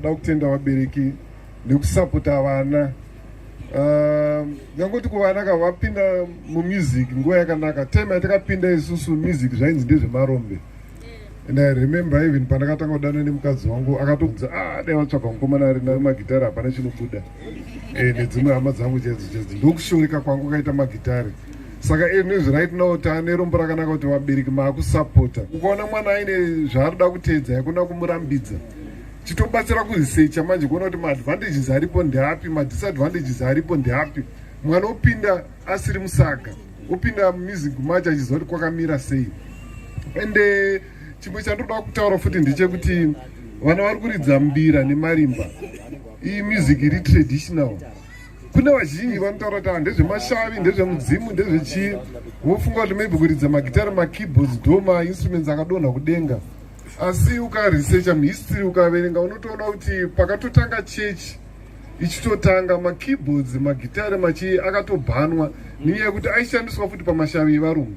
ndoda kutenda vabereki nekusapota vana. Nyangoti kuvana kavapinda mumusic nguva yakanaka. Time yatakapinda isusu music zvainzi ndezvemarombe. And I remember even pandakatanga kudana nemukadzi wangu akatobvunza dai watsvaga mukomana ari magitari hapana chinobuda. Nedzimwe hama dzangu chedzi ndokushoreka kwangu kaita magitari. Saka news right now taane rombo rakanaka kuti vabereki maakusapota. Ukaona mwana aine zvaarida kuteedza yakuna kumurambidza. Chitobatsira kuresearcha manje kuona kuti maadvantages aripo ndeapi, madisadvantages aripo ndeapi. Mwana opinda asiri musaga, opinda music macho achiziva kuti kwakamira sei. Ende chimwe chandoda kutaura futi ndechekuti vana vari kuridza mbira nemarimba. Iyi music iri traditional. Kuna vazhinji vanotaura kuti ndezvemashavi, ndezvemudzimu, ndezvechii. Vofunga kuti maybe kuridza magitari, makeyboards, doma, instruments akadonha kudenga. Asi ukaresearcha muhistory ukaverenga unotoona kuti pakatotanga chechi ichitotanga makeyboards, magitari machi akatobhanwa nenyaya yekuti aishandiswa futi pamashavi evarungu.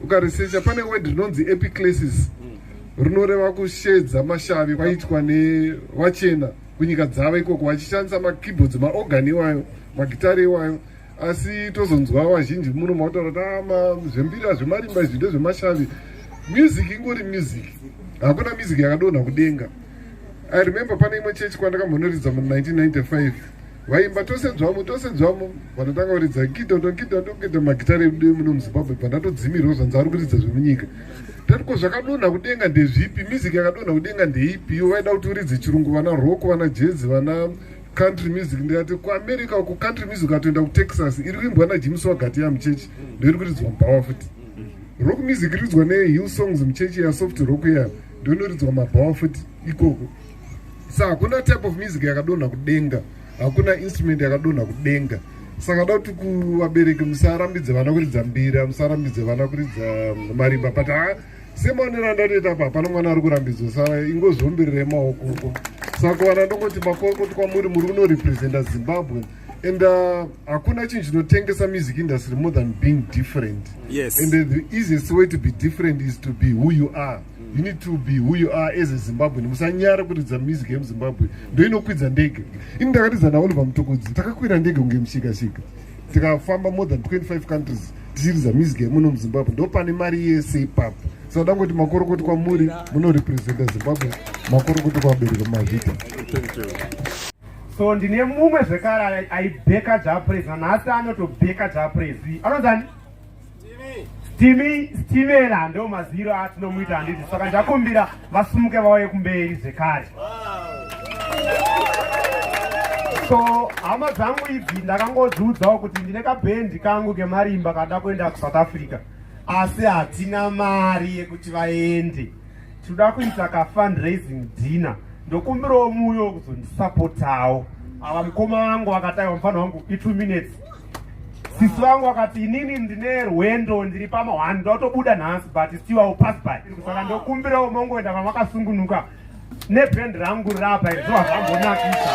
Ukaresearcha pane word rinonzi epiclesis rinoreva kushedza mashavi kwaitwa nevachena kunyika dzavo ikoko vachishandisa makeyboards, maorgan iwayo, magitari iwayo. Asi tozonzwa vazhinji muno mataura kuti zvembira zvemarimba izvi ndezvemashavi. Music ingori music. Hakuna music yakadonha kudenga. I remember pane imwe chechi kwandakamonoridza mu 1995. Vaimba tosedzwamo vanotanga kuridza kidonto magitari edu muno muZimbabwe pandatodzimirawo zvanzi ari kuridza zvemunyika. Tatiko zvakadonha kudenga ndezvipi? Music yakadonha kudenga ndeipi? Ivo vaida kuti uridze chirungu, vana rock, vana jazz, vana country music. Ndikati kuAmerica ku country music atoenda kuTexas iri kuimbwa naJames Wagati muchechi ndoiri kuridzwa mubhawa futi. Rock music iridzwa nehill songs muchechi ya soft rock ya ndonoridzwa mabhawa futi ikoko. Saka hakuna type of music yakadonha kudenga, hakuna instrument yakadonha kudenga. Saka da kuti kuvabereki musarambidze vana kuridza mbira, musarambidze vana kuridza marimba. But semaonera ndatoita apa pana mwana ari kurambidzwa, saka ingozvomberere maoko uko. Saka vana ndongoti makorokoti kwamuri muri kunorepresenta Zimbabwe. And hakuna chinhu chinotengesa music industry more than being different. Yes. And the easiest way to be different is to be who you are. You need to be who you are as a Zimbabwean. Musanyara kuridza music yemuZimbabwe ndoinokwidza ndege. Ini ndakaridza naOliver Mutokodzi, takakwira ndege kunge mushikashika. Tikafamba more than 25 countries tichiridza music yemuno muZimbabwe. Ndopane mari yese ipapo. Saka dangoti makorokoti kwamuri munorepresenta Zimbabwe, makorokoti kwabereki mazvita. Thank you. So ndine mumwe zvekare aibheka japraise nanhasi anotobheka japraise. Anonzani? Stimy Stimela ndo maziro atinomuita handiti. Saka ndakumbira vasumuke vauye kumberi zvekare. So hama dzangu idzi ndakangodziudzawo kuti ndine kabhendi kangu kemarimba kada kuenda kuSouth Africa. Asi hatina mari yekuti vaende. Tinoda kuita ka-fundraising dinner. Ndokumbirawo muyo kuzondisapotawo. Ava mukoma wangu vakataiwa mufana wangu 2 minutes. Sisi wangu wakati inini ndine rwendo ndiri pama ndotobuda nhasi but still I'll pass by. Saka ndokumbirawo mongoenda pamakasungunuka nebhendi rangu rapa izvo hazvambonakisa.